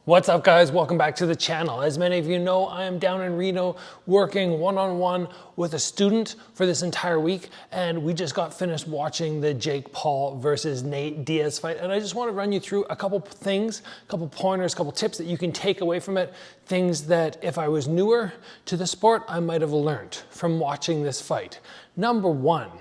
What's up, guys? Welcome back to the channel. As many of you know, I am down in Reno working one-on-one with a student for this entire week, and we just got finished watching the Jake Paul versus Nate Diaz fight, and I just want to run you through a couple things, a couple pointers, a couple tips that you can take away from it, things that if I was newer to the sport, I might have learned from watching this fight. Number one,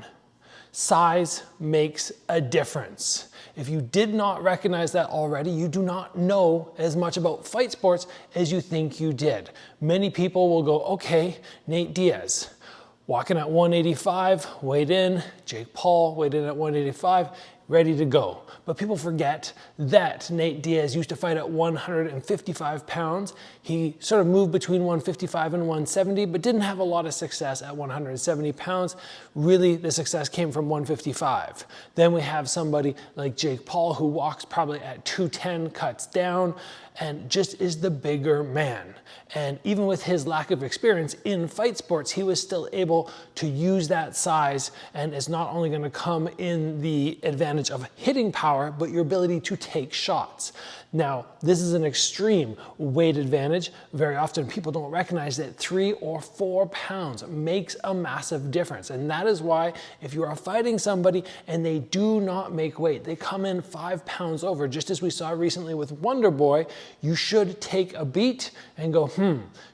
size makes a difference. If you did not recognize that already, you do not know as much about fight sports as you think you did. Many people will go, okay, Nate Diaz, walking at 185, weighed in, Jake Paul weighed in at 185, ready to go. But people forget that Nate Diaz used to fight at 155 pounds. He sort of moved between 155 and 170, but didn't have a lot of success at 170 pounds. Really, the success came from 155. Then we have somebody like Jake Paul who walks probably at 210, cuts down, and just is the bigger man. And even with his lack of experience in fight sports, he was still able to use that size, and it's not only going to come in the advantage of hitting power, but your ability to take shots. Now, this is an extreme weight advantage. Very often people don't recognize that 3 or 4 pounds makes a massive difference. And that is why if you are fighting somebody and they do not make weight, they come in 5 pounds over, just as we saw recently with Wonder Boy, you should take a beat and go,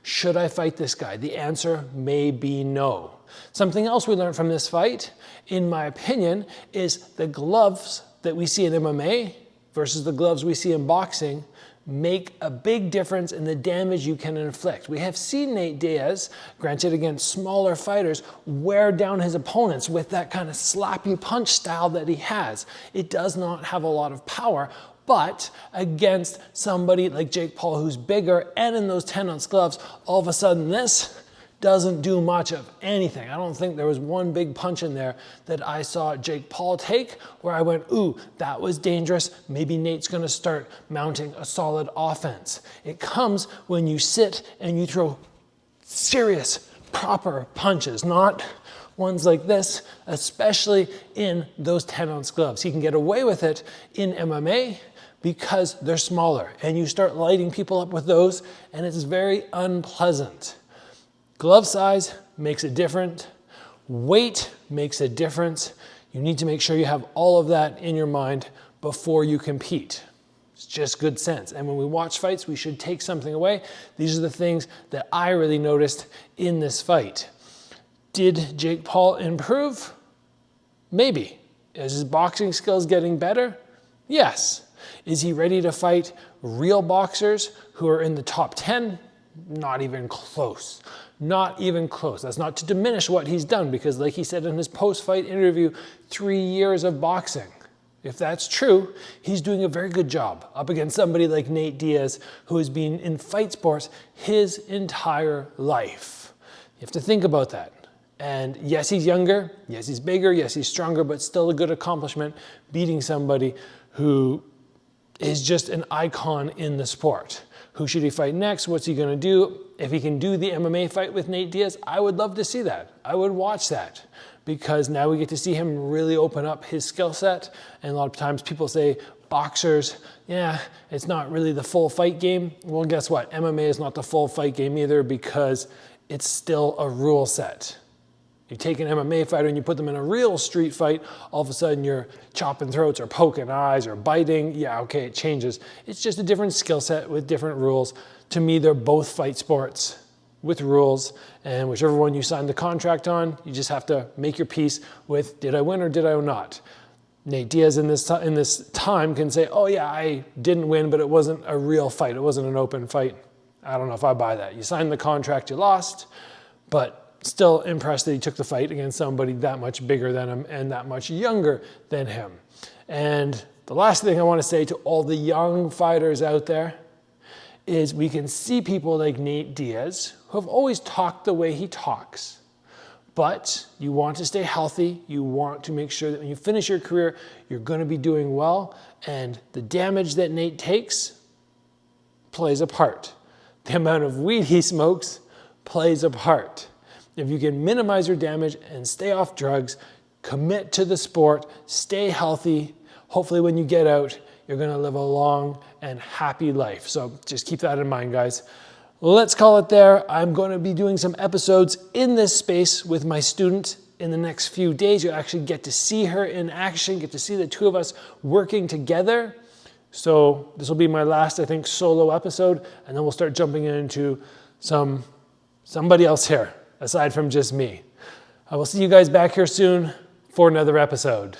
should I fight this guy? The answer may be no. Something else we learned from this fight, in my opinion, is the gloves that we see in MMA versus the gloves we see in boxing make a big difference in the damage you can inflict. We have seen Nate Diaz, granted against smaller fighters, wear down his opponents with that kind of slappy punch style that he has. It does not have a lot of power, but against somebody like Jake Paul who's bigger and in those 10-ounce gloves, all of a sudden this doesn't do much of anything. I don't think there was one big punch in there that I saw Jake Paul take where I went, ooh, that was dangerous. Maybe Nate's gonna start mounting a solid offense. It comes when you sit and you throw serious, proper punches, not ones like this, especially in those 10-ounce gloves. He can get away with it in MMA because they're smaller, and you start lighting people up with those, and it's very unpleasant. Glove size makes a difference. Weight makes a difference. You need to make sure you have all of that in your mind before you compete. It's just good sense. And when we watch fights, we should take something away. These are the things that I really noticed in this fight. Did Jake Paul improve? Maybe. Is his boxing skills getting better? Yes. Is he ready to fight real boxers who are in the top 10? Not even close. Not even close. That's not to diminish what he's done, because like he said in his post-fight interview, 3 years of boxing. If that's true, he's doing a very good job up against somebody like Nate Diaz, who has been in fight sports his entire life. You have to think about that. And yes, he's younger, yes, he's bigger, yes, he's stronger, but still a good accomplishment beating somebody who is just an icon in the sport. Who should he fight next? What's he gonna do? If he can do the MMA fight with Nate Diaz, I would love to see that. I would watch that, because now we get to see him really open up his skill set. And a lot of times people say, boxers, yeah, it's not really the full fight game. Well, guess what? MMA is not the full fight game either, because it's still a rule set. You take an MMA fighter and you put them in a real street fight, all of a sudden you're chopping throats or poking eyes or biting. Yeah, okay, it changes. It's just a different skill set with different rules. To me, they're both fight sports with rules, and whichever one you sign the contract on, you just have to make your peace with, did I win or did I not? Nate Diaz in this time can say, oh yeah, I didn't win, but it wasn't a real fight. It wasn't an open fight. I don't know if I buy that. You signed the contract, you lost, but still impressed that he took the fight against somebody that much bigger than him and that much younger than him. And the last thing I want to say to all the young fighters out there is we can see people like Nate Diaz who have always talked the way he talks. But you want to stay healthy. You want to make sure that when you finish your career, you're going to be doing well. And the damage that Nate takes plays a part. The amount of weed he smokes plays a part. If you can minimize your damage and stay off drugs, commit to the sport, stay healthy, hopefully when you get out, you're gonna live a long and happy life. So just keep that in mind, guys. Let's call it there. I'm going to be doing some episodes in this space with my student in the next few days. You'll actually get to see her in action, get to see the two of us working together. So this will be my last, I think, solo episode, and then we'll start jumping into somebody else here, aside from just me. I will see you guys back here soon for another episode.